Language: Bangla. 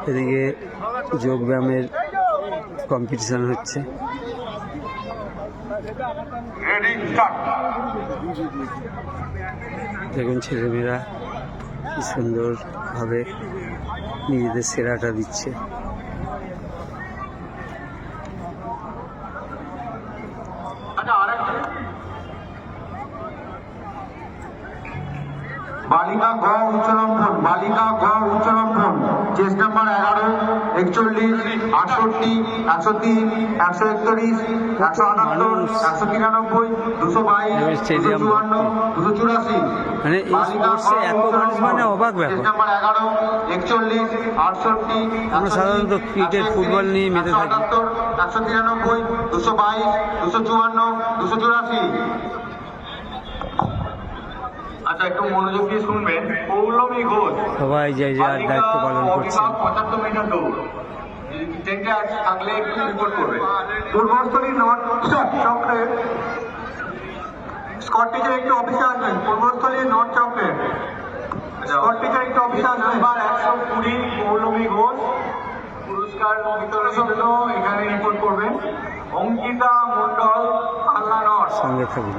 এদিকে যোগব্যায়ামের কম্পিটিশন হচ্ছে। দেখুন ছেলেমেয়েরা কি সুন্দরভাবে নিজেদের সেরাটা দিচ্ছে। बालिका ग उच्चरंभन बालिका ग उच्चरंभन चेस्ट नंबर 11 41 68 103 131 178 193 222 254 284 মানে এই স্পোর্টসে এত মানুষ মানে অবাক ব্যাপার। चेस्ट नंबर 11 41 68 আমরা সাধারণত ক্রিকেট ফুটবল নিয়ে মেতে থাকি। 193 222 254 284। আচ্ছা একটু মনোযোগ দিয়ে শুনবেন। পৌলমী ঘোষ সবাই যার দায়িত্ব পালন করছে। 75 মিটার দৌড় ট্রেনটা থাকলে একটু রিপোর্ট করবে। পূর্বস্থলী নর্থ চক্রে স্কট টিচার একটু অফিসে আসবেন। পূর্বস্থলী নর্থ চক্রে স্কট টিচার একটু অফিসে আসবেন। নাম্বার 120 পৌলমী ঘোষ পুরস্কার বিতরণের জন্য এখানে রিপোর্ট করবেন। অঙ্কিতা মণ্ডল পাল্লা নর্থ। সঙ্গে থাকুন।